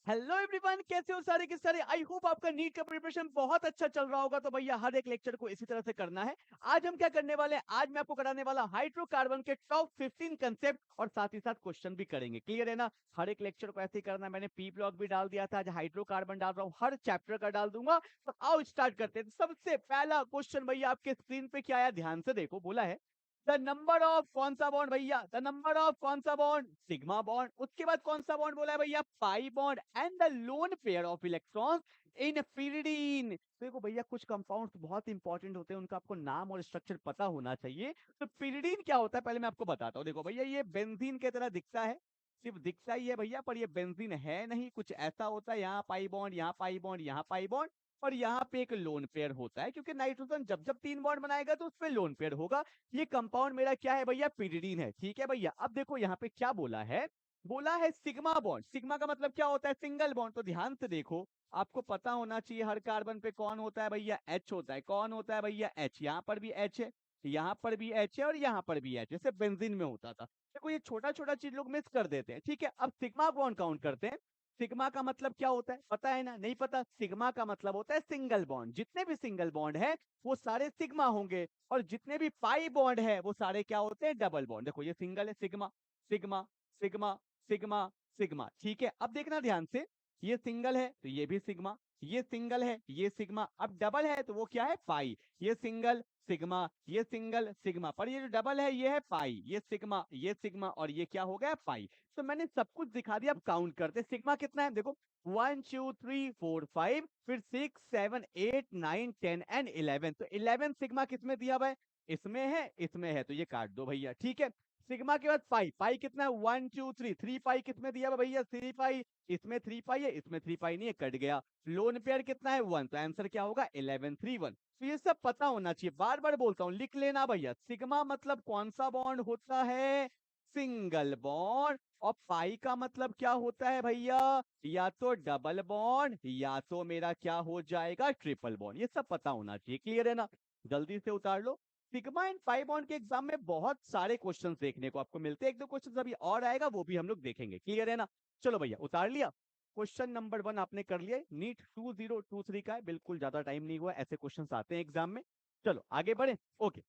Hello everyone, कैसे हो सारे के सारे। आई होप आपका नीट का प्रिपरेशन बहुत अच्छा चल रहा होगा। तो भैया हर एक लेक्चर को इसी तरह से करना है। आज हम क्या करने वाले हैं, आज मैं आपको कराने वाला हाइड्रोकार्बन के टॉप 15 कंसेप्ट और साथ ही साथ क्वेश्चन भी करेंगे। क्लियर है ना। हर एक लेक्चर को ऐसे ही करना है। मैंने पी ब्लॉक भी डाल दिया था, आज हाइड्रोकार्बन डाल रहा हूँ, हर चैप्टर का डाल दूंगा। तो आओ स्टार्ट करते हैं। सबसे पहला क्वेश्चन भैया आपके स्क्रीन पे क्या आया, ध्यान से देखो। बोला है द नंबर ऑफ कौन सा बॉन्ड भैया, द नंबर ऑफ कौन सा बॉन्ड, सिग्मा बॉन्ड। उसके बाद कौन सा बॉन्ड बोला है भैया, pi bond. And the lone pair of electrons in pyridine। देखो भैया कुछ कंपाउंड्स बहुत इंपॉर्टेंट होते हैं, उनका आपको नाम और स्ट्रक्चर पता होना चाहिए। तो pyridine क्या होता है पहले मैं आपको बताता हूँ। देखो भैया ये बेंजीन की तरह दिखता है, सिर्फ दिखता ही है भैया, पर ये बेंजीन है नहीं। कुछ ऐसा होता है, यहाँ पाई बॉन्ड, यहाँ पाई बॉन्ड, यहाँ पाई बॉन्ड, और यहाँ पे एक लोन पेयर होता है, क्योंकि नाइट्रोजन जब जब 3 बॉन्ड बनाएगा तो उसमें लोन पेयर होगा। ये कंपाउंड मेरा क्या है भैया, pyridine है। ठीक है भैया, अब देखो यहाँ पे क्या बोला है, बोला है सिग्मा बॉन्ड। सिग्मा का मतलब क्या होता है, सिंगल बॉन्ड। तो ध्यान से देखो, आपको पता होना चाहिए हर कार्बन पे कौन होता है भैया, एच होता है। कौन होता है भैया, एच। यहाँ पर भी एच है, यहाँ पर भी एच है, और यहाँ पर भी एच, जैसे बेंजीन में होता था। देखो ये छोटा छोटा चीज लोग मिस कर देते हैं। ठीक है, अब सिग्मा बॉन्ड काउंट करते हैं। सिग्मा का मतलब क्या होता है, पता है ना, नहीं पता। सिग्मा का मतलब होता है सिंगल बॉन्ड। जितने भी सिंगल बॉन्ड है वो सारे सिग्मा होंगे, और जितने भी पाई बॉन्ड है वो सारे क्या होते हैं, डबल बॉन्ड। देखो ये सिंगल है, sigma sigma sigma sigma sigma. ठीक है, अब देखना ध्यान से, ये सिंगल है तो ये भी सिग्मा, ये सिंगल है ये सिग्मा। अब डबल है तो वो क्या है, पाई। ये सिंगल सिग्मा, ये सिंगल सिग्मा, पर ये जो डबल है ये है पाई। ये सिग्मा और ये क्या हो गया, पाई। तो मैंने सब कुछ दिखा दिया। अब काउंट करते, सिग्मा कितना है देखो, 1 2 3 4 5, फिर 6 7 8 9 10 एंड 11। तो 11 सिग्मा किसमें दिया हुआ है, इसमें है, इसमें है, तो ये काट दो भैया। ठीक है, सिग्मा के बाद पाई, पाई कितना है, 1 2 3, 3 पाई किसमें दिया हुआ भैया, 3 पाई। इसमें 3 पाई है, इसमें 3 पाई नहीं है, कट गया। लोन पेयर कितना है, 1। तो आंसर क्या होगा, 11 3 1। तो ये सब पता होना चाहिए, बार बार बोलता हूँ, लिख लेना भैया। सिग्मा मतलब कौन सा बॉन्ड होता है, सिंगल बॉन्ड। और पाई का मतलब क्या होता है भैया, या तो डबल बॉन्ड या तो मेरा क्या हो जाएगा, ट्रिपल बॉन्ड। ये सब पता होना चाहिए। क्लियर है ना, जल्दी से उतार लो। सिग्मा एंड पाई बॉन्ड के एग्जाम में बहुत सारे क्वेश्चंस देखने को आपको मिलते हैं। एक दो क्वेश्चंस अभी और आएगा, वो भी हम लोग देखेंगे। क्लियर है ना, चलो भैया उतार लिया। क्वेश्चन नंबर 1 आपने कर लिया, नीट 2023 का है, बिल्कुल ज्यादा टाइम नहीं हुआ, ऐसे क्वेश्चंस आते हैं एग्जाम में। चलो आगे बढ़े, ओके।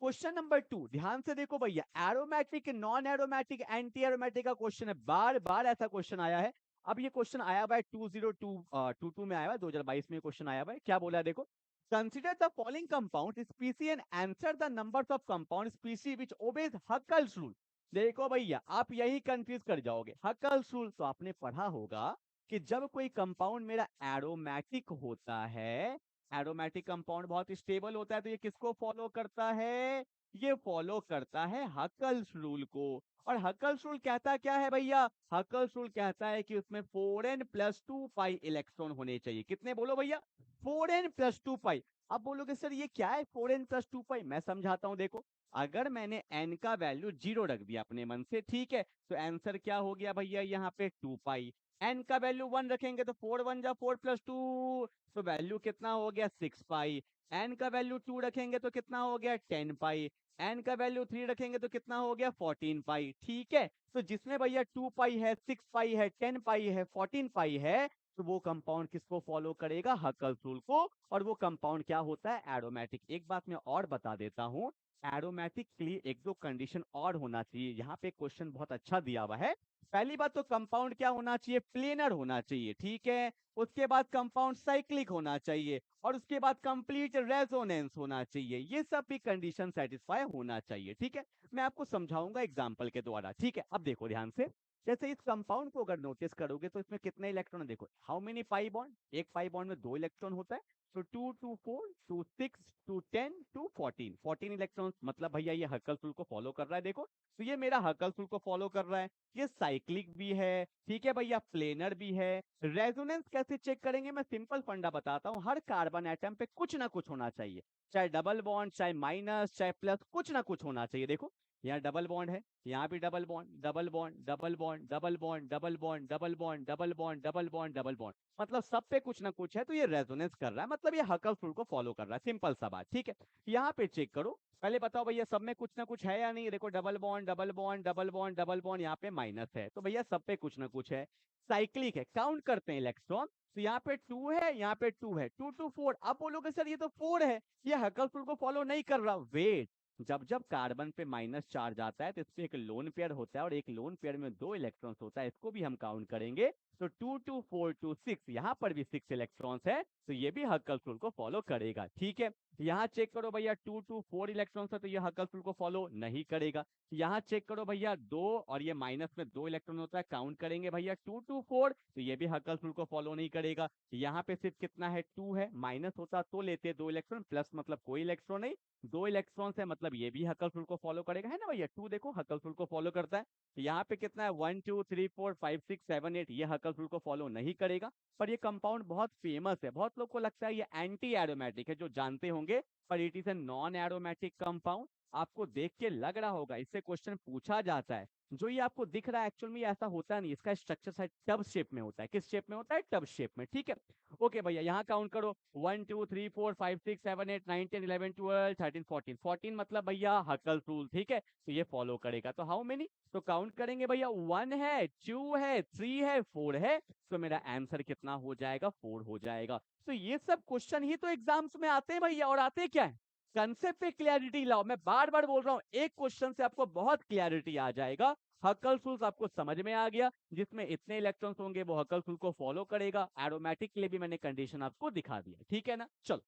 क्वेश्चन नंबर 2 ध्यान से देखो भैया, aromatic non aromatic anti aromatic का क्वेश्चन है। बार बार ऐसा क्वेश्चन आया है। अब ये क्वेश्चन आया हुआ है 2022 में आया हुआ है, 2022 में क्वेश्चन आया हुआ है। क्या बोला है देखो, consider the following compound स्पीसी and answer the numbers of compound स्पीसी which obeys Huckel's rule. देखो भैया आप यही कंफ्यूज कर जाओगे, हकल्स रूल तो आपने पढ़ा होगा कि जब कोई कंपाउंड मेरा एरोमेटिक होता है, एरोमेटिक कंपाउंड बहुत स्टेबल होता है, तो ये किसको फॉलो करता है, ये फॉलो करता है हकल्स रूल को। और हकल्स रूल कहता क्या है भैया, हकल्स रूल कहता है कि उसमें 4n+2 पाई इलेक्ट्रॉन होने चाहिए। कितने बोलो भैया, 4n+2 पाई। अब बोलोगे सर ये क्या है 4n+2 पाई, मैं समझाता हूं। देखो अगर मैंने n का वैल्यू 0 रख दिया अपने मन से, ठीक है, तो आंसर क्या हो गया भैया, यहाँ पे 2 पाई। n का वैल्यू 1 रखेंगे तो 4 1 जा 4+2, तो वैल्यू कितना हो गया, 6 पाई। एन का वैल्यू 2 रखेंगे तो कितना हो गया, 10 पाई। एन का वैल्यू 3 रखेंगे तो कितना हो गया, 14 पाई। ठीक है, तो जिसमें भैया 2 पाई है, 6 पाई है, 10 पाई है, 14 पाई है, तो वो कंपाउंड किसको फॉलो करेगा, हकल्स रूल को। और वो कंपाउंड क्या होता है, एरोमेटिक। एक बात मैं और बता देता हूँ, एरोमेटिक के लिए एक दो कंडीशन और होना चाहिए। यहाँ पे क्वेश्चन बहुत अच्छा दिया हुआ है। पहली बात तो कंपाउंड क्या होना चाहिए, प्लेनर होना चाहिए। ठीक है, उसके बाद कंपाउंड साइक्लिक होना चाहिए, और उसके बाद कंप्लीट रेजोनेंस होना चाहिए। ये सब भी कंडीशन सेटिस्फाई होना चाहिए। ठीक है, मैं आपको समझाऊंगा एग्जांपल के द्वारा। ठीक है, अब देखो ध्यान से, जैसे इस कंपाउंड को अगर नोटिस करोगे तो इसमें कितने इलेक्ट्रॉन है, देखो हाउ मेनी पाई बॉन्ड, एक पाई बॉन्ड में 2 इलेक्ट्रॉन होता है। तो 2 2 4 2 6 2 10 2 14, 14 इलेक्ट्रॉन, मतलब भैया ये हकल्स रूल को फॉलो कर रहा है। देखो तो ये मेरा हकल्स रूल को फॉलो कर रहा है। ये साइक्लिक भी है, ठीक है भैया, प्लेनर भी है। रेजोनेंस कैसे चेक करेंगे, मैं सिंपल फंडा बताता हूँ। हर कार्बन एटम पे कुछ ना कुछ होना चाहिए, चाहे डबल बॉन्ड, चाहे माइनस, चाहे प्लस, कुछ ना कुछ होना चाहिए। देखो यहाँ डबल बॉन्ड है, यहाँ भी double bond, double bond, double bond, double bond, double bond, double bond, double bond, double bond, double bond, मतलब सब पे कुछ ना कुछ है, तो ये रेजोनेंस कर रहा है, मतलब ये हकल्स रूल को फॉलो कर रहा है, सिंपल सा बात, ठीक है। यहाँ पे चेक करो, पहले बताओ भैया सब में कुछ ना कुछ है या नहीं, देखो double bond, double bond, double bond, double bond, यहाँ पे माइनस है, तो भैया सब पे कुछ ना कुछ है, साइक्लिक है, काउंट करते हैं इलेक्ट्रॉन, तो यहाँ पे 2 है, यहाँ पे 2 है, 2 2 4, आप बोलोगे सर ये तो 4 है, ये हकल्स रूल को फॉलो नहीं कर रहा, वेट, जब जब कार्बन पे माइनस चार्ज आता है तो इसमें एक लोन पेयर होता है, और एक लोन पेयर में 2 इलेक्ट्रॉन्स होता है, इसको भी हम काउंट करेंगे, तो 2 2 4 2 6, यहाँ पर भी 6 इलेक्ट्रॉन्स है, तो ये भी हकल्स रूल को फॉलो करेगा, ठीक है। यहाँ चेक करो भैया 2 2 4 इलेक्ट्रॉन्स है, तो ये हकल्स रूल को फॉलो नहीं करेगा। यहाँ चेक करो भैया 2 और ये माइनस में 2 इलेक्ट्रॉन होता है, काउंट करेंगे भैया 2 2 4, तो ये भी हकल्स रूल को फॉलो नहीं करेगा। यहाँ पे सिर्फ कितना है 2 है, माइनस होता तो लेते 2 इलेक्ट्रॉन, प्लस मतलब कोई इलेक्ट्रॉन नहीं, 2 इलेक्ट्रॉन्स है, मतलब ये भी हकल्स रूल को फॉलो करेगा, है ना भैया, 2 देखो हकल्स रूल को फॉलो करता है। यहाँ पे कितना है 1 2 3 4 5 6 7 8, ये हकल्स रूल को फॉलो नहीं करेगा। पर ये कंपाउंड बहुत फेमस है, बहुत लोग को लगता है ये एंटी एरोमेटिक है, जो जानते होंगे, पर it is a non aromatic compound. आपको देख के लग रहा होगा, इससे क्वेश्चन पूछा जाता है, जो ये आपको दिख रहा है एक्चुअल में ये ऐसा होता नहीं, इसका स्ट्रक्चर शायद टब शेप में होता है, किस शेप में होता है, टब शेप में, ठीक है। ओके भैया, यहाँ काउंट करो 1 2 3 4 5 6 7 8 9 10 11 12 13 14, 14 मतलब भैया हकल्स रूल, ठीक है, तो ये फॉलो करेगा, तो हाउ मेनी, तो काउंट करेंगे भैया 1 है, 2 है, 3 है, 4 है, तो मेरा आंसर कितना हो जाएगा, 4 हो जाएगा। तो ये सब क्वेश्चन ही तो एग्जाम्स में आते हैं भैया, और आते क्या है, कंसेप्ट पे क्लैरिटी लाओ, मैं बार बार बोल रहा हूँ, एक क्वेश्चन से आपको बहुत क्लैरिटी आ जाएगा। हकल्स रूल्स आपको समझ में आ गया, जिसमें इतने इलेक्ट्रॉन्स होंगे वो हकल्स रूल को फॉलो करेगा, एरोमेटिक के लिए भी मैंने कंडीशन आपको दिखा दिया, ठीक है ना। चलो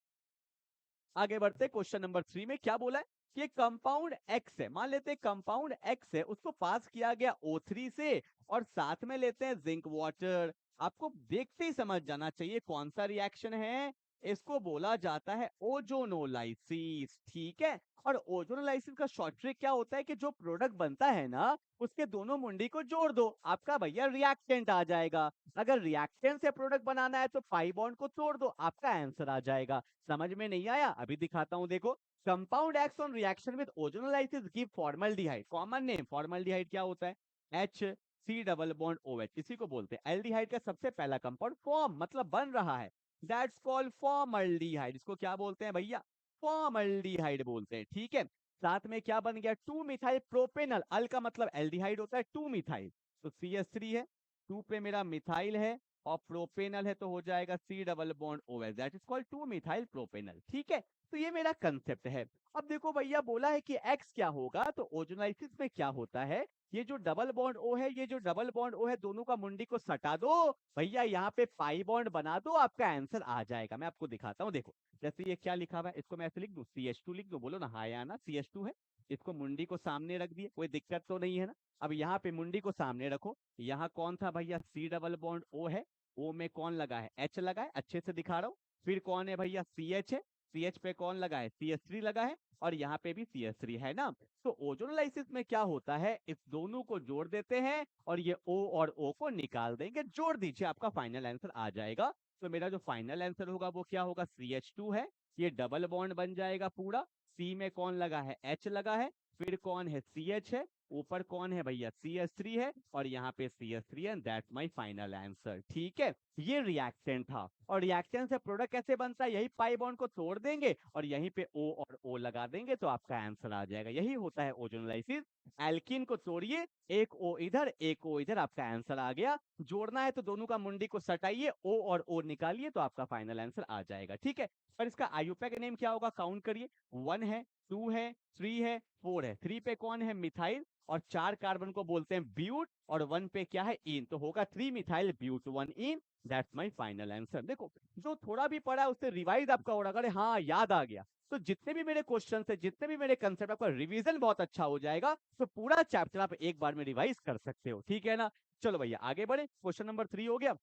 आगे बढ़ते, क्वेश्चन नंबर 3 में क्या बोला है, कि कंपाउंड एक्स है, मान लेते हैं कंपाउंड एक्स है, उसको पास किया गया O3 से, और साथ में लेते हैं जिंक वाटर। आपको देखते ही समझ जाना चाहिए कौन सा रिएक्शन है, इसको बोला जाता है ओजोनोलाइसिस, ठीक है। और ओजोनोलाइसिस का शॉर्ट ट्रिक क्या होता है, कि जो प्रोडक्ट बनता है ना, उसके दोनों मुंडी को जोड़ दो, आपका भैया रिएक्टेंट आ जाएगा। अगर रिएक्टेंट से प्रोडक्ट बनाना है तो पाई बॉन्ड को तोड़ दो, आपका आंसर आ जाएगा। समझ में नहीं आया, अभी दिखाता हूं, देखो, compound acts on reaction with ozonolysis give formaldehyde, common name formaldehyde क्या होता है, H C double bond O H, इसी को बोलते हैं एल्डिहाइड का सबसे पहला कंपाउंड, फॉर्म मतलब बन रहा है, दैट्स कॉल्ड फॉर्मल्डिहाइड, इसको क्या बोलते हैं भैया, फॉर्मल्डिहाइड बोलते हैं, ठीक है। साथ में क्या बन गया 2 मिथाइल प्रोपेनल, अल का मतलब एल्डिहाइड होता है, 2 मिथाइल, तो CH3 है, 2 पे मेरा मिथाइल है, और प्रोपेनल है, तो हो जाएगा C double bond O H, that is called 2 methyl propanal, ठीक है। तो ये मेरा कंसेप्ट है। अब देखो भैया बोला है कि एक्स क्या होगा, तो ओजोनाइसिस में क्या होता है, ये जो डबल बॉन्ड ओ है, ये जो डबल बॉन्ड ओ है, दोनों का मुंडी को सटा दो भैया, यहाँ पे पाई बॉन्ड बना दो, आपका आंसर आ जाएगा। मैं आपको दिखाता हूँ, देखो, जैसे ये क्या लिखा हुआ है, इसको मैं ऐसे लिख दूं, CH2 लिख दो, बोलो ना हाँ या ना, CH2 है, इसको मुंडी को सामने रख दिए, कोई दिक्कत तो नहीं है ना। अब यहाँ पे मुंडी को सामने रखो, यहाँ कौन था भैया, सी डबल बॉन्ड ओ है, ओ में कौन लगा है, एच लगा है, अच्छे से दिखा रहा हूँ, फिर कौन है भैया, CH है, CH पे कौन लगा है, CH3 लगा है, और यहाँ पे भी CH3 है ना। तो ओजोनोलाइसिस में क्या होता है, इस दोनों को जोड़ देते हैं, और ये O और O को निकाल देंगे, जोड़ दीजिए, आपका फाइनल आंसर आ जाएगा। तो मेरा जो फाइनल आंसर होगा वो क्या होगा, CH2 है, ये डबल बॉन्ड बन जाएगा पूरा, C में कौन लगा है, H लगा है, फिर कौन है, CH है, ऊपर कौन है भैया, CH3 है, और यहाँ पे CH3 है, दैट्स माय फाइनल आंसर, ठीक है। ये रिएक्टेंट था, और रिएक्टेंट से प्रोडक्ट कैसे बनता है, यही पाई बॉन्ड को तोड़ देंगे और यहीं पे O और O लगा देंगे, तो आपका आंसर आ जाएगा। यही होता है ओजोनोलाइसिस। एल्कीन को तोड़िए, एक O इधर एक O इधर, आपका आंसर आ गया। जोड़ना है तो दोनों का मुंडी को सटाइए, O और O निकालिए, तो आपका फाइनल आंसर आ जाएगा, ठीक है। पर इसका आयुपैक का नेम क्या होगा, काउंट करिए, 1 है, 2 है, 3 है, 4 है, 3 पे कौन है, मिथाइल, और 4 कार्बन को बोलते हैं ब्यूट, और 1 पे क्या है, इन, तो होगा 3 methyl but 1 yne, that's my final answer. देखो, जो थोड़ा भी पढ़ा है उससे रिवाइज आपका हो रहा है, अरे हाँ याद आ गया, तो जितने भी मेरे क्वेश्चन है, जितने भी मेरे कंसेप्ट, आपका रिवीजन बहुत अच्छा हो जाएगा, तो पूरा चैप्टर आप एक बार में रिवाइज कर सकते हो, ठीक है ना। चलो भैया आगे बढ़े, क्वेश्चन नंबर 3 हो गया।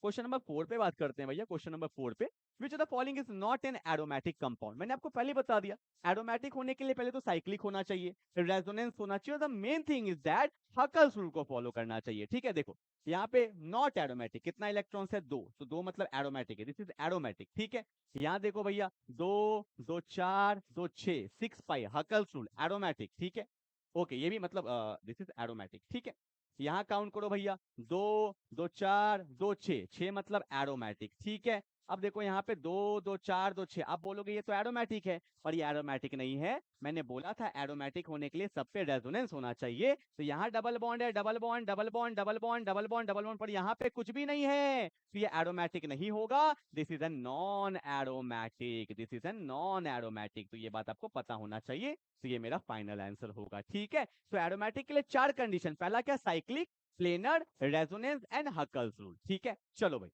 क्वेश्चन नंबर 4 पे बात करते हैं भैया, क्वेश्चन नंबर 4 पे, विच of the following is not an aromatic compound, मैंने आपको पहले बता दिया, एरोमेटिक होने के लिए पहले तो साइक्लिक होना चाहिए, रेजोनेंस होना चाहिए, the main thing is that Huckel's rule को फॉलो करना चाहिए, ठीक है। देखो यहाँ पे नॉट एरोमेटिक, कितना इलेक्ट्रॉन्स है, 2, तो 2 मतलब एरोमेटिक है, दिस इज एरोमेटिक, ठीक है। यहाँ देखो भैया 2 2 4 2 6 6 पाई, हकल्स रूल एरोमेटिक, ठीक है। ओके, ये भी मतलब दिस इज एरोमेटिक, ठीक है। यहाँ काउंट करो भैया, 2 2 4 2 6, 6 मतलब एरोमेटिक, ठीक है। अब देखो यहाँ पे 2 2 4 2 6, आप बोलोगे ये तो एरोमेटिक है, पर ये एरोमेटिक नहीं है। मैंने बोला था एरोमेटिक होने के लिए सब पे रेजोनेंस होना चाहिए, तो यहाँ डबल बॉन्ड है, double bond double bond double bond double bond double bond, पर यहाँ पे कुछ भी नहीं है, तो ये एरोमेटिक नहीं होगा। This is an non aromatic, this is an non aromatic, तो ये बात आपको पता होना चाहिए। तो ये मेरा फाइनल आंसर होगा, ठीक है। तो एरोमेटिक के लिए 4 कंडीशन, पहला क्या, cyclic, planar, resonance and Huckel's rule, ठीक है। चलो भाई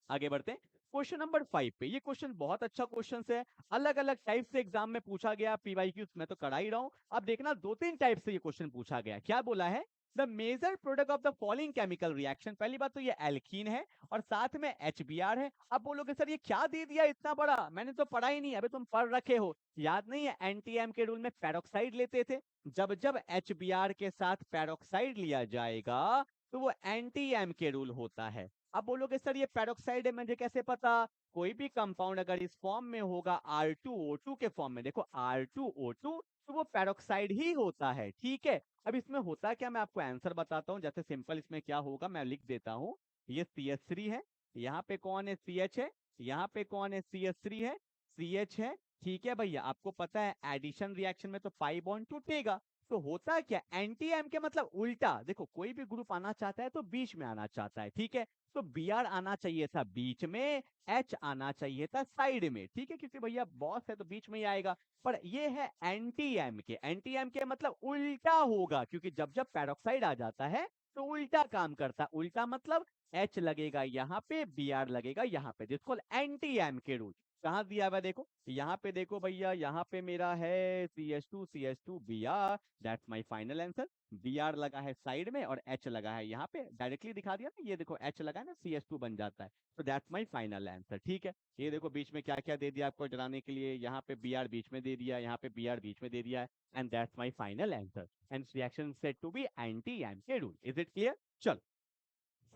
आगे बढ़ते हैं क्वेश्चन नंबर 5 पे। ये क्वेश्चन बहुत अच्छा क्वेश्चन है, अलग अलग टाइप से एग्जाम में पूछा गया, पीवाईक्यू में तो करा ही रहा हूं। अब देखना 2-3 टाइप से ये क्वेश्चन पूछा गया। क्या बोला है, the major product of the following chemical reaction, पहली बात तो ये एल्कीन है और साथ में HBr है। अब बोलोगे सर ये क्या दे दिया इतना बड़ा, मैंने तो पढ़ा ही नहीं। अबे तुम पढ़ रखे हो, याद नहीं है एनटीएम के रूल में पेरोक्साइड लेते थे, जब जब HBr के साथ पेरोक्साइड लिया जाएगा तो वो एंटीएम के रूल होता है। अब बोलोगे सर ये पेरोक्साइड है, मुझे कैसे पता, कोई भी कंपाउंड अगर इस फॉर्म में होगा R2O2 के फॉर्म में, देखो R2O2, तो वो पेरोक्साइड ही होता है, ठीक है। अब इसमें होता क्या, मैं आपको आंसर बताता हूँ। जैसे सिंपल इसमें क्या होगा मैं लिख देता हूँ, ये CH3 है, यहाँ पे कौन है, CH है, यहाँ पे कौन है, CH3 है, CH है, ठीक है भैया। आपको पता है एडिशन रिएक्शन में तो पाई बॉन्ड टूटेगा, तो होता क्या, एंटी एम के मतलब उल्टा। देखो कोई भी ग्रुप आना चाहता है तो बीच में आना चाहता है, ठीक है। तो Br आना चाहिए था बीच में, H आना चाहिए था साइड में, ठीक है, क्योंकि भैया बॉस है तो बीच में ही आएगा। पर ये है एंटी एम के, एंटी एम के मतलब उल्टा होगा, क्योंकि जब जब पेरोक्साइड आ जाता है तो उल्टा काम करता है। उल्टा मतलब H लगेगा यहाँ पे, Br लगेगा यहाँ पे, जिसको एंटी एम के रूल। कहाँ दिया हुआ देखो, यहाँ पे देखो भैया, यहाँ पे मेरा है CH2 Br, that's my final answer. Br लगा है साइड में और H लगा है यहाँ पे, डायरेक्टली दिखा दिया ना, ये देखो H लगा है ना, CH2 बन जाता है, तो दैट्स माय फाइनल आंसर, ठीक है। ये देखो बीच में क्या क्या दे दिया आपको डराने के लिए, यहाँ पे Br बीच में दे दिया, यहाँ पे Br बीच में दे दिया है, and that's my final answer, and reaction said to be anti M K rule. Is it clear? चलो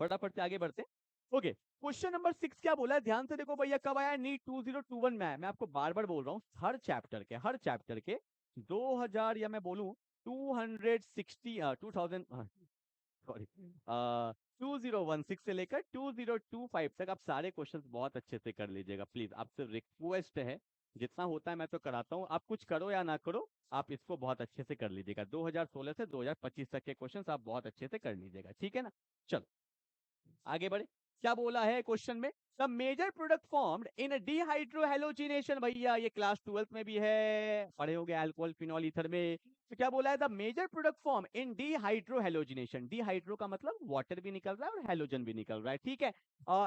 फटाफट से आगे बढ़ते हैं। ओके, क्वेश्चन नंबर 6 क्या बोला है, ध्यान से देखो भैया, कब आया, नीट 2021 में आया। मैं आपको बार बार बोल रहा हूँ, हर चैप्टर के 2000 या मैं बोलूं 260 2000 सॉरी 2016 से लेकर 2025 तक आप सारे क्वेश्चंस बहुत अच्छे से कर लीजिएगा प्लीज, आपसे रिक्वेस्ट है। जितना होता है मैं तो कराता हूँ, आप कुछ करो या ना करो, आप इसको बहुत अच्छे से कर लीजिएगा। 2016 से 2025 तक के क्वेश्चंस आप बहुत अच्छे से कर लीजिएगा, ठीक है ना। चलो आगे बढ़े, क्या बोला है क्वेश्चन में, the major product formed in dehydrohalogenation, भैया ये क्लास 12 में भी है, पढ़े होंगे अल्कोहल फिनॉल ईथर में। तो क्या बोला है, the major product form in dehydrohalogenation, dehydro का मतलब वाटर भी निकल रहा है और हेलोजन भी निकल रहा है, ठीक है।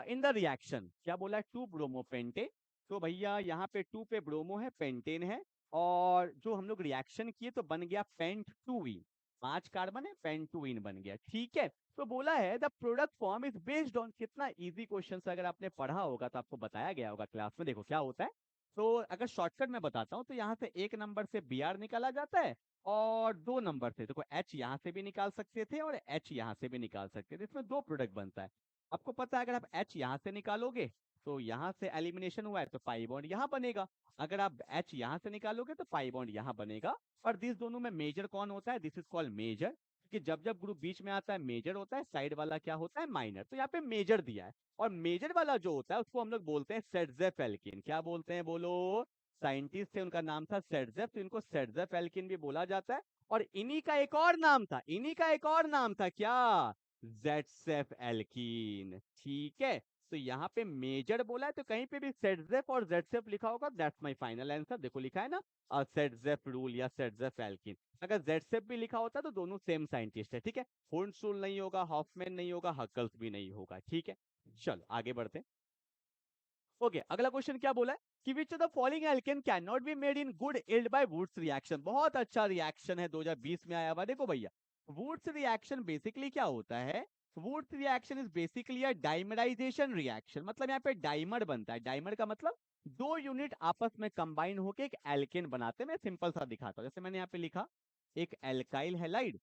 इन द रिएक्शन क्या बोला है, 2 ब्रोमोपेंटे, तो भैया यहाँ पे 2 पे ब्रोमो है, पेंटेन है, और जो हम लोग रिएक्शन किए तो बन गया पेंट 2 इन, 5 कार्बन है, पेंट 2 इन बन गया, ठीक है। तो बोला है the product form is based on, कितना इजी क्वेश्चन, अगर आपने पढ़ा होगा तो आपको बताया गया होगा क्लास में। देखो क्या होता है, तो अगर शॉर्टकट में बताता हूँ तो यहाँ से 1 नंबर से Br निकाला जाता है, और 2 नंबर से देखो H यहाँ से भी निकाल सकते थे और H यहाँ से भी निकाल सकते थे, इसमें 2 प्रोडक्ट बनता है। आपको पता है अगर आप H यहाँ से निकालोगे तो यहाँ से एलिमिनेशन हुआ है तो पाई बॉन्ड यहाँ बनेगा, अगर आप H यहाँ से निकालोगे तो पाई बॉन्ड यहाँ बनेगा। और दिस दोनों में मेजर कौन होता है, दिस इज कॉल्ड मेजर, कि जब जब ग्रुप बीच में आता है मेजर होता है, साइड वाला क्या होता है, माइनर। तो यहाँ पे मेजर दिया है, और मेजर वाला जो होता है उसको हम लोग बोलते हैं सेडजेफ एल्कीन। क्या बोलते हैं बोलो, साइंटिस्ट थे उनका नाम था सेडजेफ, तो इनको सेडजेफ एल्कीन भी बोला जाता है। और इन्हीं का एक और नाम था, क्या, जेडसेफ एल्कीन, ठीक है। तो यहाँ पे मेजर बोला है, तो कहीं पे भी सेडजेफ और जेडसेफ लिखा होगा, दैट्स माय फाइनल आंसर। देखो लिखा है ना, सेडजेफ रूल या सेडजेफ एल्कीन। अगर जेडसेफ भी लिखा होता तो दोनों सेम साइंटिस्ट है, ठीक है। होर्नस्टूल नहीं होगा, हॉफमैन नहीं होगा, हकल्स भी नहीं होगा, ठीक है। चलो आगे बढ़ते हैं। ओके, अगला क्वेश्चन क्या बोला है कि which of the following alkane can not be made in good yield by Wurtz reaction. बहुत अच्छा रिएक्शन है, 2020 में आया हुआ। देखो भैया, वुड्स रिएक्शन बेसिकली क्या होता है, Wurtz reaction is basically a dimerisation reaction, मतलब यहाँ पे डाइमर बनता है। डाइमर का मतलब 2 यूनिट आपस में कंबाइन होकर एक एल्केन बनाते हैं। मैं सिंपल सा दिखाता हूँ, जैसे मैंने यहाँ पे लिखा एक एल्काइल हैलाइड,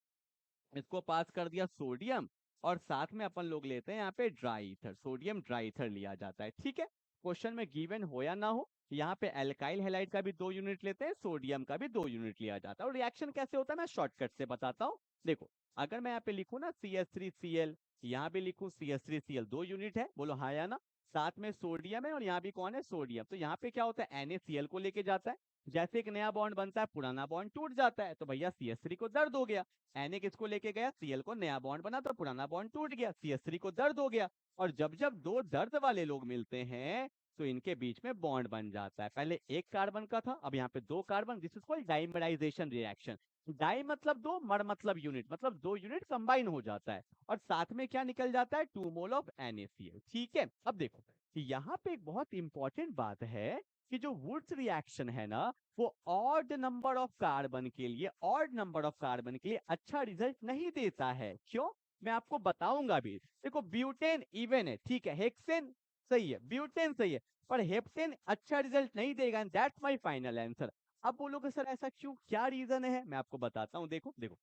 इसको पास कर दिया सोडियम, और साथ में अपन लोग लेते हैं यहाँ पे dry ether, sodium dry ether लिया जाता है, ठीक है। क्वेश्चन में गिवन हो या ना हो, यहाँ पे एल्काइल हैलाइड का भी 2 यूनिट लेते हैं, सोडियम का भी 2 यूनिट लिया जाता है। और रिएक्शन कैसे होता है मैं शॉर्टकट से बताता हूँ। देखो, अगर मैं यहाँ पे लिखूँ ना CH3Cl, यहाँ भी लिखूँ CH3Cl, 2 यूनिट है, बोलो हाँ या ना। साथ में सोडियम है और यहाँ भी कौन है, सोडियम। तो यहाँ पे क्या होता है, NaCl को लेके जाता है, जैसे एक नया बॉन्ड बनता है पुराना बॉन्ड टूट जाता है, तो भैया CH3 को दर्द हो गया। Na किसको लेके गया, Cl को, नया बॉन्ड बना तो पुराना बॉन्ड टूट गया, CH3 को दर्द हो गया। और जब जब दो दर्द वाले लोग मिलते हैं तो इनके बीच में बॉन्ड बन जाता है। पहले एक कार्बन का था, अब यहाँ पे 2 carbon, this is called dimerization reaction. Di मतलब 2, मर मतलब यूनिट, मतलब 2 यूनिट कंबाइन हो जाता है और साथ में क्या निकल जाता है, 2 मोल ऑफ NaCl। ठीक है, अब देखो यहाँ पे एक बहुत इंपॉर्टेंट बात है कि जो वुड्स रिएक्शन है ना, वो ऑड नंबर ऑफ कार्बन के लिए, ऑड नंबर ऑफ कार्बन के लिए अच्छा रिजल्ट नहीं देता है। क्यों, मैं आपको बताऊंगा भी। देखो, ब्यूटेन इवन है, ठीक है, हेक्सेन सही है, ब्यूटेन सही है, पर हेप्टेन अच्छा रिजल्ट नहीं देगा। That's my final answer. अब बोलोगे सर ऐसा क्यों, क्या रीजन है, मैं आपको बताता हूँ। देखो देखो,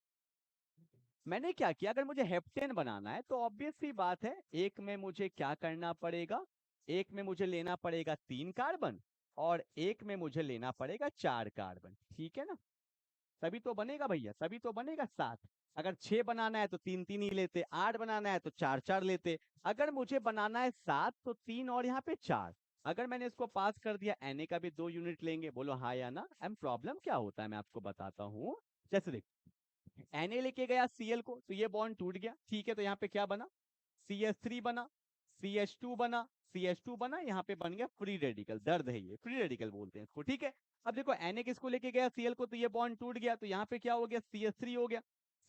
मैंने क्या किया, अगर मुझे हेप्टेन बनाना है तो ऑब्वियस सी बात है, एक में मुझे क्या करना पड़ेगा, एक में मुझे लेना पड़ेगा 3 कार्बन और एक में मुझे लेना पड़ेगा 4 कार्बन। ठीक है ना, तभी तो बनेगा भैया, तभी तो बनेगा 7। अगर 6 बनाना है तो 3 3 ही लेते, 8 बनाना है तो 4 4 लेते। अगर मुझे बनाना है 7 तो 3 और यहाँ पे 4। अगर मैंने इसको पास कर दिया, Na का भी 2 यूनिट लेंगे, बोलो हाँ या ना। एम प्रॉब्लम क्या होता है मैं आपको बताता हूँ। जैसे देखो, Na लेके गया Cl को, तो ये बॉन्ड टूट गया, ठीक है, तो यहाँ पे क्या बना, CH3 बना, CH2 बना, CH2 बना, यहाँ पे बन गया फ्री रेडिकल, दर्द है ये, फ्री रेडिकल बोलते हैं इसको। ठीक है, अब देखो Na किसको लेके गया, Cl को, तो ये बॉन्ड टूट गया, तो यहाँ पे क्या हो गया, CH3 हो गया,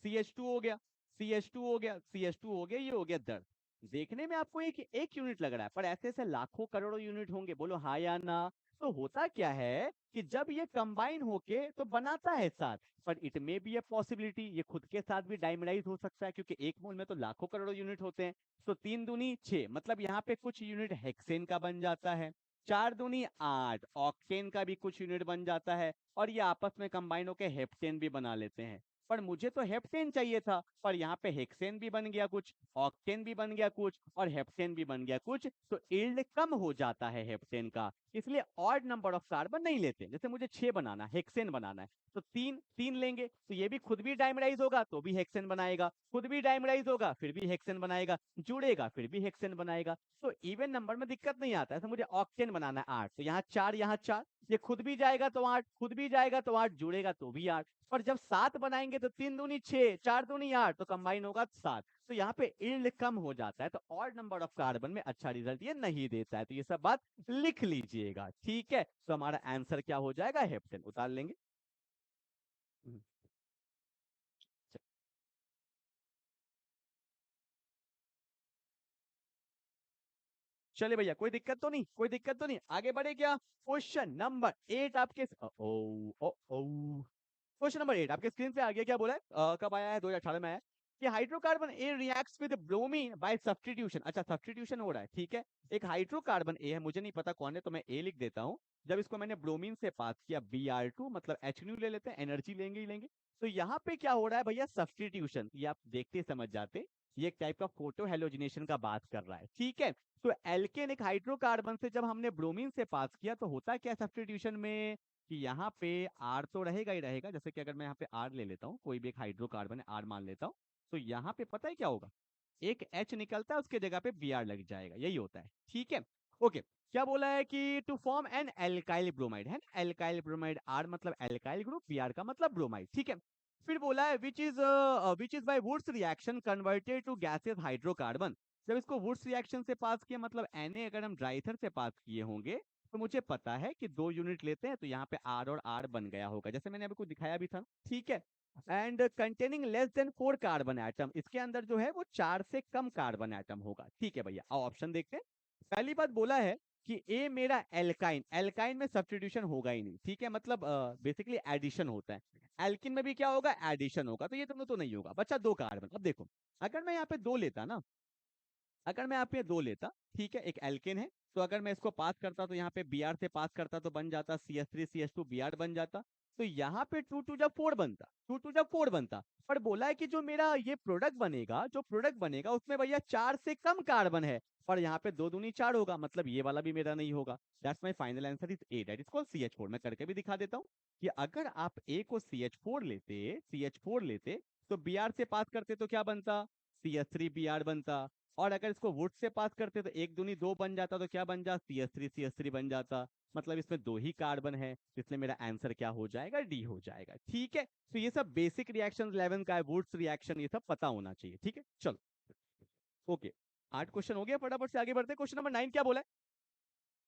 CH2 हो गया, CH2 हो गया, CH2 हो गया, ये हो गया दर्द। देखने में आपको एक यूनिट लग रहा है, पर ऐसे ऐसे लाखों करोड़ों यूनिट होंगे, बोलो हाँ या ना। तो होता क्या है कि जब ये कंबाइन होके तो बनाता है साथ, पर it may be a possibility ये खुद के साथ भी डाइमराइज हो सकता है, क्योंकि एक मोल में तो लाखों करोड़ों यूनिट होते हैं। तो 3 दूनी 6, मतलब यहाँ पे कुछ यूनिट हेक्सेन का बन जाता है, 4 दूनी 8, ऑक्टेन का भी कुछ यूनिट बन जाता है, और ये आपस में कंबाइन होकर हेप्टेन भी बना लेते हैं। पर मुझे तो हेप्टेन चाहिए था, पर यहाँ पे हेक्सेन भी बन गया कुछ, ऑक्टेन भी बन गया कुछ, और हेप्टेन भी बन गया कुछ, तो यील्ड कम हो जाता है हेप्टेन का। इसलिए ऑड नंबर ऑफ कार्बन नहीं लेते। जैसे मुझे 6 बनाना, हेक्सेन बनाना है, तो 3 3 लेंगे, तो ये भी खुद भी डाइमराइज होगा तो भी हेक्सेन बनाएगा, खुद भी डाइमराइज होगा फिर भी हेक्सेन बनाएगा, जुड़ेगा फिर भी हेक्सेन बनाएगा। तो इवन नंबर में दिक्कत नहीं आता है। तो मुझे ऑक्टेन बनाना है 8, तो यहाँ 4 यहाँ 4, ये खुद भी जाएगा तो 8, खुद भी जाएगा तो 8, जुड़ेगा तो भी 8। और जब 7 बनाएंगे तो 3 दूनी 6, 4 दूनी 8, तो कंबाइन होगा 7। तो यहाँ पे यील्ड कम हो जाता है, तो ऑड नंबर ऑफ कार्बन में अच्छा रिजल्ट ये नहीं देता है। तो ये सब बात लिख लीजिएगा, ठीक है। तो हमारा आंसर क्या हो जाएगा, हेप्टेन, उतार लेंगे। हम्म, चले भैया, कोई दिक्कत तो नहीं, कोई दिक्कत तो नहीं, आगे बढ़े क्या। क्वेश्चन नंबर 8 आपके ओ ओ ओ क्वेश्चन नंबर 8 आपके स्क्रीन पे आ गया। क्या बोला है, कब आया है, 2018 में आया है कि hydrocarbon A reacts with bromine by substitution. अच्छा, सब्स्टिट्यूशन हो रहा है, ठीक है। एक हाइड्रोकार्बन ए है, मुझे नहीं पता कौन है, तो मैं ए लिख देता हूँ। जब इसको मैंने ब्रोमीन से पास किया, Br2, मतलब H ले लेते हैं, एनर्जी लेंगे ही लेंगे। तो यहाँ पे क्या हो रहा है भैया, सब्स्टिट्यूशन। ये आप देखते ही समझ जाते, ये एक टाइप का फोटो हेलोजिनेशन का बात कर रहा है, ठीक है। तो एल्केन एक हाइड्रोकार्बन से जब हमने ब्रोमीन से पास किया, तो होता क्या सब्स्टिट्यूशन में कि यहाँ पे आर तो रहेगा ही रहेगा। जैसे कि अगर मैं यहाँ पे आर ले लेता हूँ, कोई भी एक हाइड्रोकार्बन है, आर मान लेता हूँ, तो यहाँ पे पता है क्या होगा, एक एच निकलता है, उसके जगह पे बी आर लग जाएगा, यही होता है, ठीक है। ओके, क्या बोला है कि to form an alkyl bromide, है ना, एल्काइल ब्रोमाइड, आर मतलब एल्काइल ग्रुप, बी आर का मतलब ब्रोमाइड, ठीक है। फिर बोला है which is by Wurtz reaction converted to gases hydrocarbon. जब इसको वुड्स रिएक्शन से पास किया, मतलब Na अगर हम ड्राई ईथर से पास किए होंगे, तो मुझे पता है कि 2 यूनिट लेते हैं, तो यहाँ पे आर और आर बन गया होगा, जैसे मैंने अभी कुछ दिखाया भी था, ठीक है। And containing less than 4 carbon atom, इसके अंदर जो है वो 4 से कम कार्बन एटम होगा, ठीक है भैया। आओ ऑप्शन देखते हैं। पहली बात बोला है कि ए मेरा एल्काइन, एल्काइन में सब्स्टिट्यूशन होगा ही नहीं, ठीक है, मतलब बेसिकली एडिशन होता है। एल्किन में भी क्या होगा, एडिशन होगा, तो ये दोनों तो नहीं होगा, बच्चा 2 कार्बन। अब देखो, अगर मैं यहाँ पे 2 लेता ना, अगर मैं यहाँ पे 2 लेता, ठीक है, एक एल्केन है, तो अगर मैं इसको पास करता तो यहाँ पे Br से पास करता तो बन जाता CH3 CH2 Br बन जाता। तो यहाँ पे 2 2 जब 4 बनता, 2 2 जब 4 बनता। पर बोला है कि जो मेरा ये प्रोडक्ट बनेगा, जो प्रोडक्ट बनेगा उसमें भैया 4 से कम कार्बन है, और यहाँ पे 2 दूनी 4 होगा, मतलब ये वाला भी मेरा नहीं होगा। That's my final answer is a, that is called CH4। मैं करके भी दिखा देता हूँ कि अगर आप ए को CH4 लेते तो Br से पास करते तो क्या बनता, CH3Br बनता। और अगर इसको वुड से पास करते तो 1 दूनी 2 बन जाता, तो क्या बन जाता, CH3 बन जाता। मतलब इसमें 2 ही कार्बन है, इसलिए मेरा आंसर क्या हो जाएगा, डी हो जाएगा। ठीक है, तो ये सब बेसिक रिएक्शन 11 का है, वुड्स रिएक्शन, ये सब पता होना चाहिए। ठीक है, चलो ओके, 8 क्वेश्चन हो गया, फटाफट से आगे बढ़ते। क्वेश्चन नंबर 9 क्या बोला है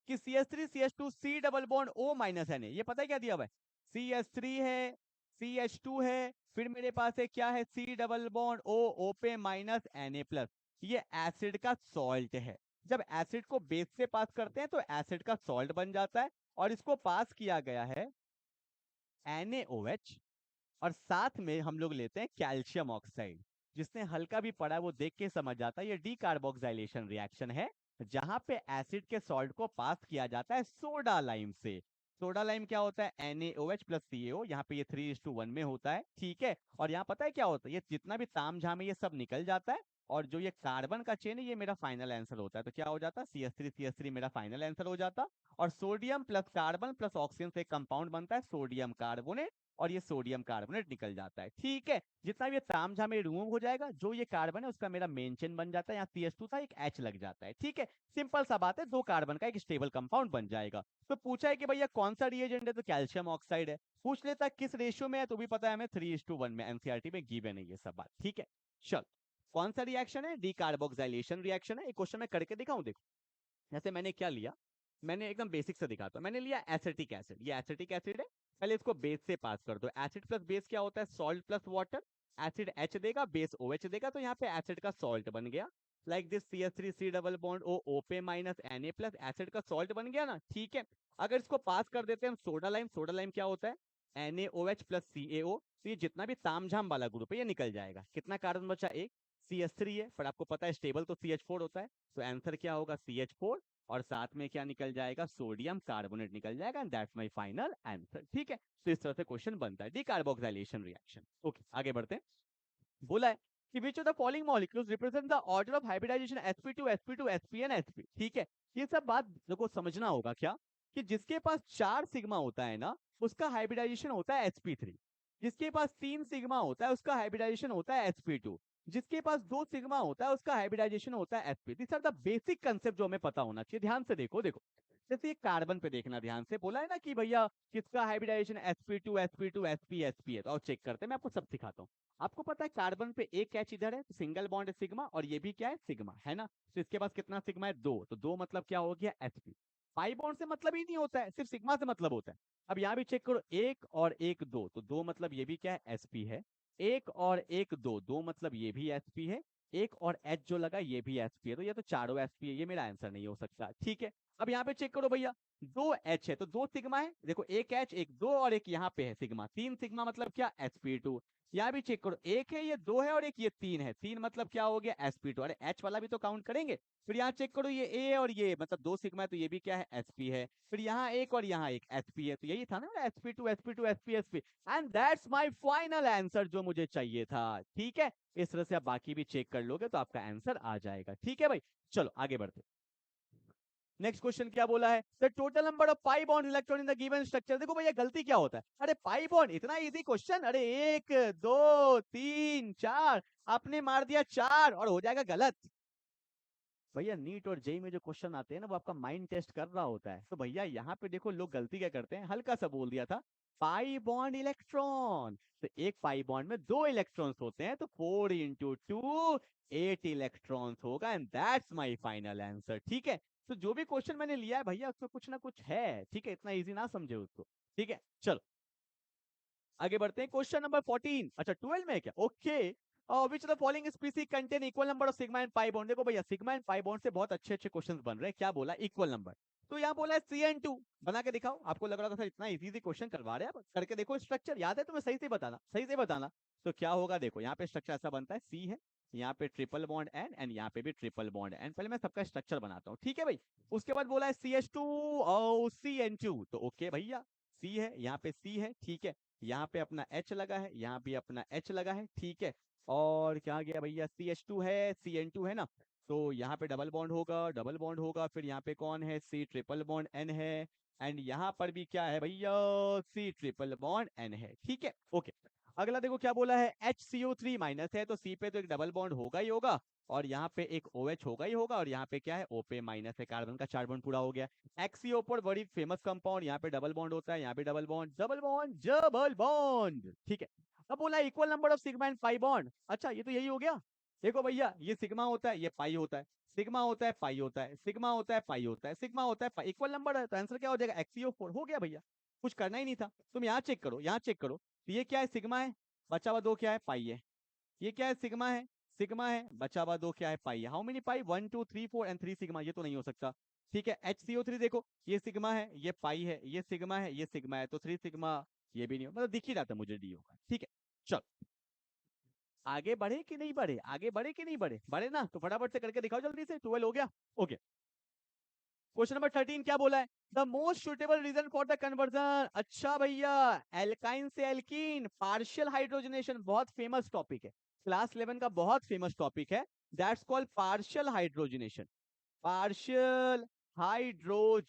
कि CH3 CH2 C double bond O minus Na, ये पता है क्या दिया हुआ है, CH3 है, CH2 है, फिर मेरे पास है क्या है, C डबल बॉन्ड O पे माइनस Na प्लस। ये एसिड का सॉल्ट है। जब एसिड को बेस से पास करते हैं तो एसिड का सॉल्ट बन जाता है, और इसको पास किया गया है NaOH, और साथ में हम लोग लेते हैं कैल्शियम ऑक्साइड। जिसने हल्का भी पढ़ा है वो देख के समझ जाता है, ये डीकार्बोक्सिलेशन रिएक्शन है, जहां पे एसिड के सॉल्ट को पास किया जाता है सोडा लाइम से। सोडा लाइम क्या होता है, NaOH प्लस CaO, यहाँ पे ये 3:1 में होता है। ठीक है, और यहाँ पता है क्या होता है, ये जितना भी ताम झाम है ये सब निकल जाता है, और जो ये कार्बन का चेन है ये मेरा फाइनल आंसर होता है। तो क्या हो जाता, CH3 मेरा फाइनल आंसर हो जाता। और sodium plus carbon plus oxygen से एक कंपाउंड बनता है सोडियम कार्बोनेट, और ये सोडियम कार्बोनेट निकल जाता है। ठीक है, जितना भी ये तामझाम रिमूव हो जाएगा, जो ये कार्बन है उसका मेरा मेन चेन बन जाता है, यहाँ CH2 था, एक H लग जाता है। ठीक है, सिंपल सा बात है, 2 कार्बन का एक स्टेबल कंपाउंड बन जाएगा। तो पूछा है कि भैया कौन सा रिएजेंट है, तो कैल्शियम ऑक्साइड है। पूछ लेता किस रेशियो में है, तो भी पता है हमें 3:1 में, एनसीईआरटी में गिवन है ये सब बात। ठीक है, चल कौन सा रिएक्शन है, डीकार्बोक्सिलेशन रिएक्शन है। एक क्वेश्चन में करके दिखाऊं, देखो जैसे मैंने क्या लिया, मैंने एकदम बेसिक से दिखाता हूं। मैंने लिया एसिटिक एसिड, ये एसिटिक एसिड है, पहले इसको बेस से पास कर दो। एसिड प्लस बेस क्या होता है, salt plus water. Acid H देगा, बेस OH देगा, तो यहाँ पे एसिड का सॉल्ट बन गया। Like this CH3 C double bond O पे माइनस Na प्लस, एसिड का सॉल्ट बन गया ना। ठीक है, अगर इसको पास कर देते हैं हम सोडा लाइम, सोडा लाइम क्या होता है, NaOH प्लस CaO, तो ये जितना भी तामझाम वाला ग्रुप है ये निकल जाएगा। कितना कार्बन बचा, एक, CH3 है, पर आपको पता है स्टेबल तो CH4 होता है, तो आंसर क्या होगा, CH4, और साथ में क्या निकल जाएगा, सोडियम कार्बोनेट निकल जाएगा, and that's my final answer. ठीक है, तो इस तरह से क्वेश्चन बनता है, डीकार्बोक्सिलेशन रिएक्शन। ओके, आगे बढ़ते हैं। बोला है कि which of the following molecules represent the order of hybridization sp2 sp2 sp and sp। ठीक है, ये सब बात देखो समझना होगा क्या, कि जिसके पास 4 सिग्मा होता है ना उसका हाइब्रिडाइजेशन होता है sp3, जिसके पास 3 सिग्मा होता है उसका हाइब्रिडाइजेशन होता है sp2, जिसके पास 2 सिग्मा होता है उसका हाइब्रिडाइजेशन होता है sp। This are the basic concept जो हमें पता होना चाहिए। ध्यान से देखो, देखो जैसे ये कार्बन पे देखना ध्यान से, बोला है ना कि भैया किसका hybridisation sp2 sp2 sp sp है, तो और चेक करते हैं, मैं आपको सब सिखाता हूँ। आपको पता है कार्बन पे एक H इधर है, तो सिंगल बॉन्ड है सिग्मा, और ये भी क्या है, सिग्मा है ना। तो इसके पास कितना सिग्मा है, 2, तो 2 मतलब क्या हो गया, sp। पाई बॉन्ड से मतलब ही नहीं होता है, सिर्फ सिग्मा से मतलब होता है। अब यहाँ भी चेक करो, 1 और 1 2, तो 2 मतलब ये भी क्या है, sp है। 1 और 1 2, 2 मतलब ये भी sp है। 1 और H जो लगा ये भी sp है, तो ये तो चारों sp है, ये मेरा आंसर नहीं हो सकता। ठीक है, अब यहाँ पे चेक करो भैया, 2 H है तो 2 सिग्मा है, देखो एक H, एक 2, और एक यहाँ पे है सिग्मा, 3 सिग्मा मतलब क्या, sp2। यहाँ भी चेक करो, एक है, ये 2 है, और एक ये 3 है, 3 मतलब क्या हो गया, sp2। अरे H वाला भी तो काउंट करेंगे। फिर यहाँ चेक करो, ये A और ये मतलब 2 सिग्मा है, तो ये भी क्या है, sp है। फिर यहाँ एक और यहाँ एक sp है, तो यही था ना, sp2 sp2 sp sp, and that's my final answer जो मुझे चाहिए था। ठीक है, इस तरह से आप बाकी भी चेक कर लोगे तो आपका आंसर आ जाएगा। ठीक है भाई, चलो आगे बढ़ते। नेक्स्ट क्वेश्चन क्या बोला है, the total number of pi bond electron in the given structure. देखो भैया गलती क्या होता है, अरे पाई बॉन्ड इतना इजी क्वेश्चन, अरे 1 2 3 4, आपने मार दिया 4 और हो जाएगा गलत। भैया नीट और जेई में जो क्वेश्चन आते हैं ना वो आपका माइंड टेस्ट कर रहा होता है। तो भैया यहाँ पे देखो लोग गलती क्या करते हैं, हल्का सा बोल दिया था पाई बॉन्ड इलेक्ट्रॉन, तो एक पाई बॉन्ड में 2 इलेक्ट्रॉन्स होते हैं, तो 4 इंटू 2 8 इलेक्ट्रॉन्स होगा, and that's my final answer. ठीक है, तो जो भी क्वेश्चन मैंने लिया है भैया उसमें कुछ ना कुछ है। ठीक है, इतना इजी ना समझे उसको। ठीक है, चलो आगे बढ़ते हैं। क्वेश्चन नंबर 14, अच्छा 12 में है क्या, okay. Which the following species contain equal number of sigma and pi bond. देखो भैया सिग्मा एंड पाई बॉन्ड से बहुत अच्छे अच्छे क्वेश्चंस बन रहे हैं। क्या बोला, इक्वल नंबर, तो यहाँ बोला है CN2। बना के दिखाओ, आपको लग रहा था सर इतना इजी क्वेश्चन करवा रहे हैं, आप करके देखो, स्ट्रक्चर याद है तुम्हें, सही से बताना, सही से बताना। तो क्या होगा, देखो यहाँ पे स्ट्रक्चर ऐसा बनता है, C है, यहाँ पे ट्रिपल बॉन्ड N, एंड यहाँ पे भी ट्रिपल बॉन्ड N। पहले मैं सबका स्ट्रक्चर बनाता हूँ, ठीक है भाई। उसके बाद बोला है CH2 और CN2, तो ओके भैया, C है, यहाँ पे C है, ठीक है, यहाँ पे अपना H लगा है, यहाँ भी अपना H लगा है, ठीक है। और क्या गया भैया, CH2 है, CN2 है ना। तो यहाँ पे डबल बॉन्ड होगा, डबल बॉन्ड होगा, फिर यहाँ पे कौन है, C ट्रिपल बॉन्ड N है, एंड यहाँ पर भी क्या है भैया, C ट्रिपल बॉन्ड N है, ठीक है, ओके। अगला देखो क्या बोला है, HCO3 माइनस है, तो C पे तो एक डबल बॉन्ड होगा ही होगा, और यहाँ पे एक OH होगा ही होगा, और यहाँ पे क्या है, O पे माइनस है, कार्बन का 4 बॉन्ड पूरा हो गया। XCO पर बड़ी फेमस कंपाउंड, यहाँ पे डबल बॉन्ड होता है, यहाँ पे double bond, double bond, double bond, ठीक है। अब बोला equal number of sigma and pi bond, अच्छा ये तो यही हो गया। देखो भैया, ये सिग्मा होता है, ये पाई होता है, सिग्मा होता है, पाई होता है, सिग्मा होता है, पाई होता है, सिग्मा होता है, पाई, इक्वल नंबर है, तो आंसर क्या हो जाएगा, XCO4 हो गया भैया, कुछ करना ही नहीं था। तुम यहाँ चेक करो, यहाँ चेक करो, तो ये क्या है, सिग्मा है, बचा हुआ 2 क्या है, पाई है, ये क्या है, सिग्मा है, सिग्मा है, बचा हुआ 2 क्या है, पाई है। How many pi, 1 2 3 4 and 3 sigma, ये तो नहीं हो सकता, ठीक है। HCO3 देखो, ये सिग्मा है, ये पाई है, ये सिग्मा है, ये सिग्मा है, तो 3 सिग्मा, ये भी नहीं हो, मतलब दिख ही रहा था मुझे डी होगा, ठीक है। चलो आगे बढ़े कि नहीं बढ़े, आगे बढ़े कि नहीं बढ़े, बढ़े ना, तो फटाफट से करके दिखाओ जल्दी से, 12 हो गया, ओके। क्वेश्चन नंबर 13 क्या बोला है, the most suitable reason for the conversion, अच्छा भैया, एल्काइन से एल्कीन, पार्शियल हाइड्रोजनेशन, बहुत फेमस टॉपिक है, क्लास 11 का बहुत फेमस टॉपिक है, that's called partial hydrogenation, partial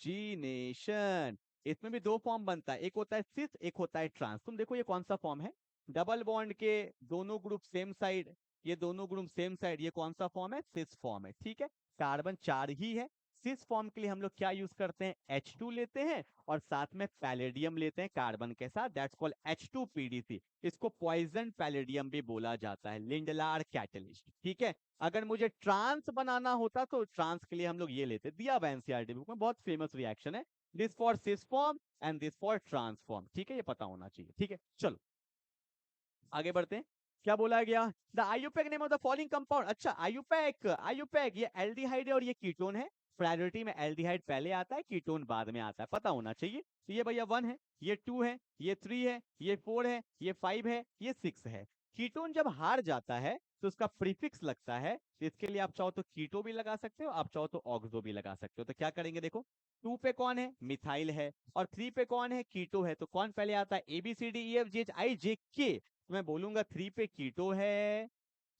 hydrogenation. इसमें भी 2 फॉर्म बनता है, एक होता है सिस, एक होता है ट्रांस। तुम देखो ये कौन सा फॉर्म है, डबल बॉन्ड के दोनों ग्रुप सेम साइड, ये दोनों ग्रुप सेम साइड, ये कौन सा फॉर्म है, सिस फॉर्म है, ठीक है। कार्बन 4 ही है, सिस फॉर्म के लिए हम लोग क्या यूज करते हैं, H2 लेते हैं, और साथ में पैलेडियम लेते हैं कार्बन के साथ, दैट्स कॉल्ड H2PDC। इसको पॉइजन पैलेडियम भी बोला जाता है, लिंडलार कैटलिस्ट, ठीक है। अगर मुझे ट्रांस बनाना होता तो ट्रांस के लिए हम लोग ये लेते, दिया हुआ एनसीईआरटी बुक में, बहुत फेमस रिएक्शन है, this for cis form and this for trans form, ठीक है, ये पता होना चाहिए, ठीक है। चलो आगे बढ़ते हैं, क्या बोला गया, the IUPAC name of the following compound, अच्छा आयुपैक, आयुपैक ये एल्डिहाइड है और ये कीटोन है, प्रायोरिटी में एल्डिहाइड पहले आता है, कीटोन बाद में आता है, पता होना चाहिए। तो ये भैया 1 है, ये 2 है, ये 3 है, ये 4 है, ये 5 है, ये 6 है। कीटोन जब हार जाता है तो उसका प्रीफिक्स लगता है, तो इसके लिए आप चाहो तो कीटो भी लगा सकते हो, आप चाहो तो ऑक्सो भी लगा सकते हो। तो क्या करेंगे, देखो 2 पे कौन है, मिथाइल है, और 3 पे कौन है, कीटो है, तो कौन पहले आता है, ABCDEFGHIJK, तो मैं बोलूंगा 3 पे कीटो है,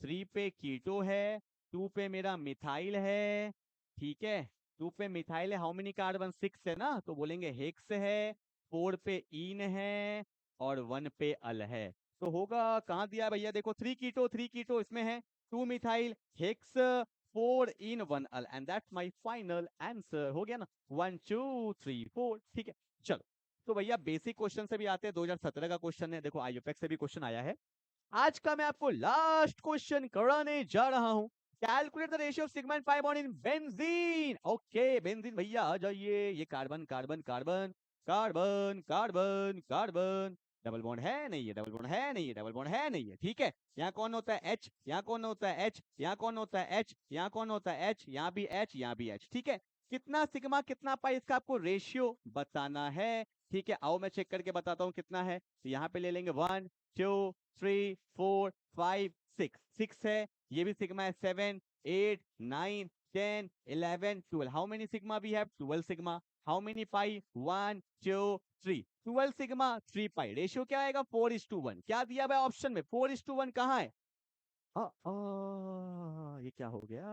3 पे कीटो है, 2 पे मेरा मिथाइल है, ठीक है, 2 पे मिथाइल है, हाउ मेनी कार्बन, 6 है ना, तो बोलेंगे हेक्स है, 4 पे ईन है, और 1 पे अल है, तो होगा कहाँ दिया भैया, देखो 3 कीटो इसमें है, 2 methyl, hex, 4 en 1 al, and that's my final answer, हो गया ना, 1 2 3 4, ठीक है। चलो तो भैया बेसिक क्वेश्चन से भी आते हैं, 2017 का क्वेश्चन है, देखो आईयूपैक से भी क्वेश्चन आया है। आज का मैं आपको लास्ट क्वेश्चन कराने जा रहा हूं, calculate the ratio of sigma and pi bond in benzene, okay benzene भैया आ जाइए, ये carbon carbon carbon carbon carbon carbon, double bond है नहीं है, डबल बॉन्ड है नहीं है, डबल बॉन्ड है नहीं है, ठीक है। यहाँ कौन होता है H, यहाँ कौन होता है H, यहाँ कौन होता है H, यहाँ कौन होता है H, यहाँ भी H, यहाँ भी H, ठीक है। कितना सिग्मा कितना पाई, इसका आपको रेशियो बताना है, ठीक है। आओ मैं चेक करके बताता हूँ कितना है, तो यहाँ पे ले लेंगे 1 2 3 4 5 6, 6 है, ये भी सिग्मा है, 7 8 9 10 11 12, how many sigma we have, 12 sigma, how many pi, 1 2 3, 12 sigma 3 pi, ratio क्या आएगा, 4:1, क्या दिया हुआ ऑप्शन में, 4:1 कहाँ है, ये क्या हो गया,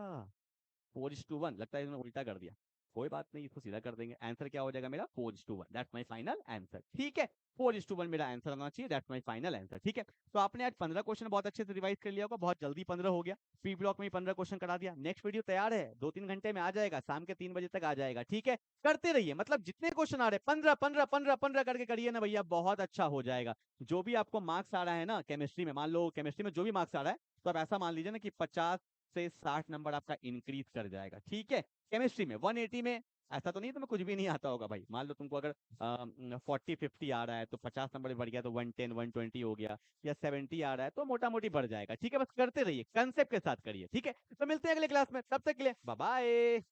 4:1, लगता है इन्होंने उल्टा कर दिया, कोई बात नहीं, इसको सीधा कर देंगे, आंसर क्या हो जाएगा मेरा, 4:1, दैट्स माय फाइनल आंसर, ठीक है। 4:1 मेरा आंसर आना चाहिए, दैट्स माय फाइनल आंसर, ठीक है। तो आपने आज 15 क्वेश्चन बहुत अच्छे से रिवाइज कर लिया होगा, बहुत जल्दी 15 हो गया, पी ब्लॉक में 15 क्वेश्चन करा दिया, नेक्स्ट वीडियो तैयार है, 2-3 घंटे में आ जाएगा, शाम के 3 बजे तक आ जाएगा, ठीक है। करते रहिए, मतलब जितने क्वेश्चन आ रहे हैं 15 15 15 15 करके करिए ना भैया, बहुत अच्छा हो जाएगा। जो भी आपको मार्क्स आ रहा है ना केमिस्ट्री में, मान लो केमिस्ट्री में जो भी मार्क्स आ रहा है, तो आप ऐसा मान लीजिए ना कि 50 से 60 नंबर आपका इंक्रीज कर जाएगा, ठीक है। केमिस्ट्री में 180 में, ऐसा तो नहीं तुम्हें कुछ भी नहीं आता होगा भाई, मान लो तुमको अगर 40-50 आ रहा है तो 50 नंबर बढ़ गया तो 110 120 हो गया, या 70 आ रहा है तो मोटा मोटी बढ़ जाएगा, ठीक है। बस करते रहिए, कंसेप्ट के साथ करिए, ठीक है। तो मिलते हैं अगले क्लास में, तब तक के लिए बाय बाय।